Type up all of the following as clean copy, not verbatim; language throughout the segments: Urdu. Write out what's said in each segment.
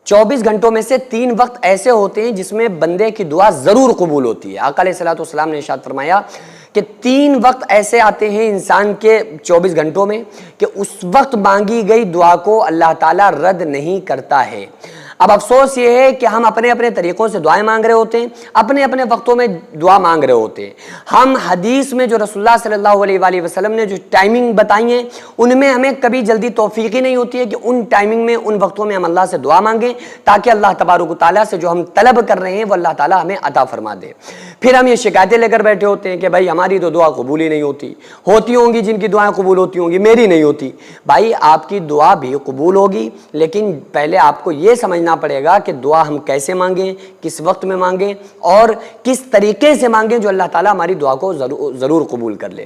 24 گھنٹوں میں سے 3 وقت ایسے ہوتے ہیں جس میں بندے کی دعا ضرور قبول ہوتی ہے۔ آقا علیہ الصلوۃ والسلام نے ارشاد فرمایا کہ 3 وقت ایسے آتے ہیں انسان کے 24 گھنٹوں میں کہ اس وقت مانگی گئی دعا کو اللہ تعالیٰ رد نہیں کرتا ہے۔ اب افسوس یہ ہے کہ ہم اپنے اپنے طریقوں سے دعائیں مانگ رہے ہوتے ہیں، اپنے اپنے وقتوں میں دعا مانگ رہے ہوتے ہیں۔ ہم حدیث میں جو رسول اللہ صلی اللہ علیہ وآلہ وسلم نے جو ٹائمنگ بتائی ہیں ان میں ہمیں کبھی جلدی توفیق ہی نہیں ہوتی ہے کہ ان ٹائمنگ میں ان وقتوں میں ہم اللہ سے دعا مانگیں تاکہ اللہ تبارک و تعالیٰ سے جو ہم طلب کر رہے ہیں وہ اللہ تعالیٰ ہمیں عطا فرما دے۔ پھر ہم یہ شکایتیں لے کر بیٹھے ہوتے ہیں کہ بھائی ہماری تو دعا قبول ہی نہیں ہوتی ہوں گی جن کی دعائیں قبول ہوتی ہوں گی، میری نہیں ہوتی۔ بھائی آپ کی دعا بھی قبول ہوگی، لیکن پہلے آپ کو یہ سمجھنا پڑے گا کہ دعا ہم کیسے مانگیں، کس وقت میں مانگیں اور کس طریقے سے مانگیں جو اللہ تعالیٰ ہماری دعا کو ضرور قبول کر لے۔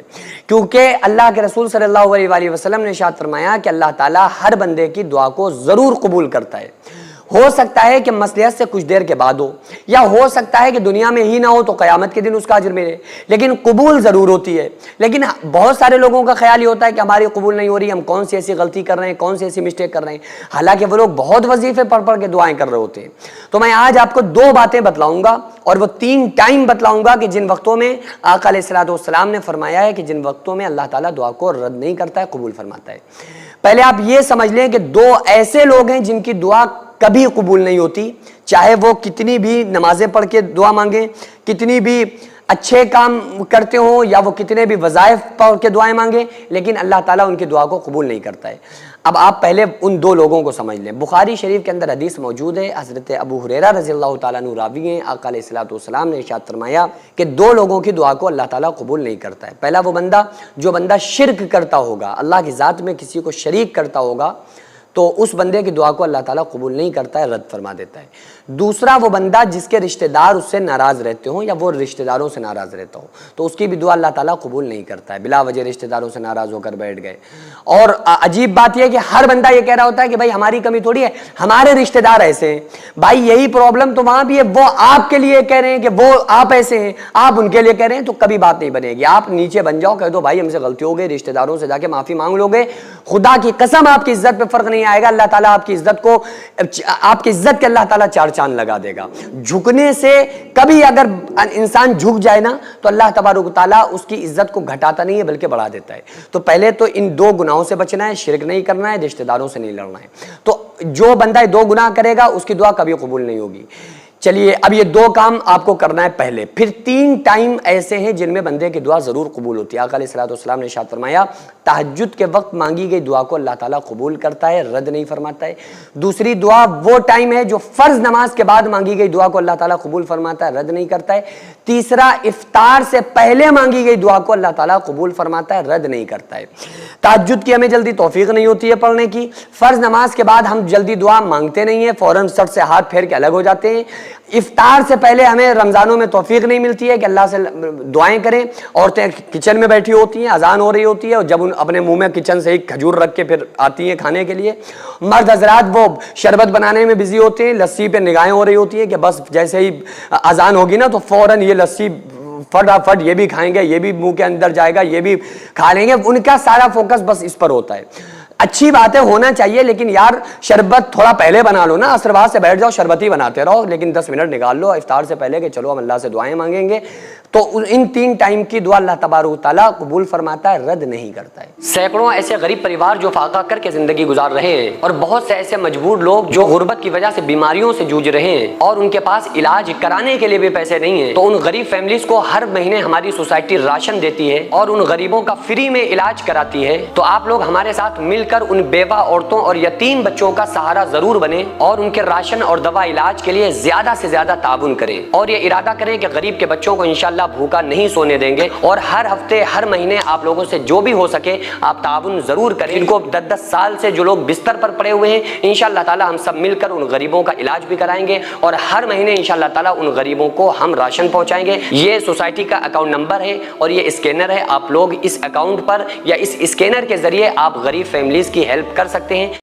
کیونکہ اللہ کے رسول صلی اللہ علیہ وآلہ وسلم نے ارشاد فرمایا کہ اللہ تعالیٰ ہر بندے کی دعا کو ضرور قبول کرتا ہے۔ ہو سکتا ہے کہ مصلحت سے کچھ دیر کے بعد ہو، یا ہو سکتا ہے کہ دنیا میں ہی نہ ہو تو قیامت کے دن اس کا اجر ملے، لیکن قبول ضرور ہوتی ہے۔ لیکن بہت سارے لوگوں کا خیال یہ ہوتا ہے کہ ہماری قبول نہیں ہو رہی، ہم کون سی ایسی غلطی کر رہے ہیں، کون سی ایسی مسٹیک کر رہے ہیں، حالانکہ وہ لوگ بہت وظیفے پڑھ پڑھ کے دعائیں کر رہے ہوتے ہیں۔ تو میں آج آپ کو 2 باتیں بتلاؤں گا اور وہ 3 ٹائم بتلاؤں گا کہ جن وقتوں میں آقا علیہ الصلوۃ والسلام نے فرمایا ہے کہ جن وقتوں میں اللہ تعالیٰ دعا کو رد نہیں کرتا ہے، قبول فرماتا ہے۔ پہلے آپ یہ سمجھ لیں کہ 2 ایسے لوگ ہیں جن کی دعا کبھی قبول نہیں ہوتی، چاہے وہ کتنی بھی نمازیں پڑھ کے دعا مانگیں، کتنی بھی اچھے کام کرتے ہوں، یا وہ کتنے بھی وظائف پڑھ کے دعائیں مانگیں، لیکن اللہ تعالیٰ ان کی دعا کو قبول نہیں کرتا ہے۔ اب آپ پہلے ان 2 لوگوں کو سمجھ لیں۔ بخاری شریف کے اندر حدیث موجود ہے، حضرت ابو ہریرہ رضی اللہ تعالیٰ عنہ راوی ہیں، آقا علیہ الصلوۃ والسلام نے ارشاد فرمایا کہ 2 لوگوں کی دعا کو اللہ تعالیٰ قبول نہیں کرتا ہے۔ پہلا وہ بندہ جو بندہ شرک کرتا ہوگا، اللہ کی ذات میں کسی کو شریک کرتا ہوگا، تو اس بندے کی دعا کو اللہ تعالیٰ قبول نہیں کرتا ہے، رد فرما دیتا ہے۔ دوسرا وہ بندہ جس کے رشتہ دار اس سے ناراض رہتے ہوں یا وہ رشتہ داروں سے ناراض رہتا ہو، تو اس کی بھی دعا اللہ تعالیٰ قبول نہیں کرتا ہے، بلا وجہ رشتہ داروں سے ناراض ہو کر بیٹھ گئے۔ اور عجیب بات یہ ہے کہ ہر بندہ یہ کہہ رہا ہوتا ہے کہ بھائی ہماری کمی تھوڑی ہے، ہمارے رشتہ دار ایسے ہیں۔ بھائی یہی پرابلم تو وہاں بھی ہے، وہ آپ کے لیے کہہ رہے ہیں کہ وہ آپ ایسے ہیں، آپ ان کے لیے کہہ رہے ہیں، تو کبھی بات نہیں بنے گی۔ آپ نیچے بن جاؤ، کہہ دو بھائی ہم سے غلطی ہو گئی، رشتہ داروں سے جا کے معافی مانگ لو گے، خدا کی قسم آپ کی عزت پہ فرق نہیں آئے گا، اللہ تعالیٰ آپ کی عزت کے اللہ تعالیٰ 4 چاند لگا دے گا۔ جھکنے سے کبھی اگر انسان جھک جائے نا تو اللہ تبارک و تعالیٰ اس کی عزت کو گھٹاتا نہیں ہے بلکہ بڑھا دیتا ہے۔ تو پہلے تو ان 2 گناہوں سے بچنا ہے، شرک نہیں کرنا ہے، رشتہ داروں سے نہیں لڑنا ہے۔ تو جو بندہ 2 گناہ کرے گا اس کی دعا کبھی قبول نہیں ہوگی۔ چلیے اب یہ 2 کام آپ کو کرنا ہے پہلے، پھر 3 ٹائم ایسے ہیں جن میں بندے کی دعا ضرور قبول ہوتی ہے۔ آقا علیہ الصلوۃ والسلام نے ارشاد فرمایا تہجد کے وقت مانگی گئی دعا کو اللہ تعالیٰ قبول کرتا ہے، رد نہیں فرماتا ہے۔ دوسری دعا وہ ٹائم ہے جو فرض نماز کے بعد مانگی گئی دعا کو اللہ تعالیٰ قبول فرماتا ہے، رد نہیں کرتا ہے۔ تیسرا افطار سے پہلے مانگی گئی دعا کو اللہ تعالیٰ قبول فرماتا ہے، رد نہیں کرتا ہے۔ تہجد کی ہمیں جلدی توفیق نہیں ہوتی ہے پڑھنے کی، فرض نماز کے بعد ہم جلدی دعا مانگتے نہیں ہیں، فوراً سر سے ہاتھ پھیر کے الگ ہو جاتے ہیں۔ افطار سے پہلے ہمیں رمضانوں میں توفیق نہیں ملتی ہے کہ اللہ سے دعائیں کریں۔ عورتیں کچن میں بیٹھی ہوتی ہیں، اذان ہو رہی ہوتی ہے، اور جب ان اپنے منہ میں کچن سے ایک کھجور رکھ کے پھر آتی ہیں کھانے کے لیے۔ مرد حضرات وہ شربت بنانے میں بزی ہوتے ہیں، لسی پہ نگاہیں ہو رہی ہوتی ہیں کہ بس جیسے ہی اذان ہوگی نا تو فوراً یہ لسی فٹافٹ یہ بھی کھائیں گے، یہ بھی منہ کے اندر جائے گا، یہ بھی کھا لیں گے۔ ان کا سارا فوکس بس اس پر ہوتا ہے۔ اچھی بات ہے، ہونا چاہیے، لیکن یار شربت تھوڑا پہلے بنا لو نا، عصر بعد سے بیٹھ جاؤ شربت ہی بناتے رہو، لیکن 10 منٹ نکال لو افطار سے پہلے کہ چلو ہم اللہ سے دعائیں مانگیں گے۔ تو ان 3 ٹائم کی دعا اللہ تبارک و تعالیٰ قبول فرماتا ہے، رد نہیں کرتا ہے۔ سینکڑوں ایسے غریب پریوار جو فاقہ کر کے زندگی گزار رہے ہیں، اور بہت سے ایسے مجبور لوگ جو غربت کی وجہ سے بیماریوں سے جوجھ رہے ہیں اور ان کے پاس علاج کرانے کے لیے بھی پیسے نہیں ہیں، تو ان غریب فیملیز کو ہر مہینے ہماری سوسائٹی راشن دیتی ہے اور ان غریبوں کا فری میں علاج کراتی ہے۔ تو آپ لوگ ہمارے ساتھ مل کر ان بیوہ عورتوں اور یتیم بچوں کا سہارا ضرور بنیں اور ان کے راشن اور دوا علاج کے لیے زیادہ سے زیادہ تعاون کریں، اور یہ ارادہ کریں کہ غریب کے بچوں کو انشاءاللہ بھوکا نہیں سونے دیں گے، اور ہر ہفتے ہر مہینے آپ لوگوں سے جو بھی ہو سکے آپ تعاون ضرور کریں۔ ان کو 10 سال سے جو لوگ بستر پر پڑے ہوئے ہیں، انشاءاللہ تعالی ہم سب مل کر ان غریبوں کا علاج بھی کرائیں گے، اور ہر مہینے انشاءاللہ تعالی ان غریبوں کو ہم راشن پہنچائیں گے۔ یہ سوسائٹی کا اکاؤنٹ نمبر ہے اور یہ اسکینر ہے، آپ لوگ اس اکاؤنٹ پر یا اس اسکینر کے ذریعے آپ غریب فیملیز کی ہیلپ کر سکتے ہیں۔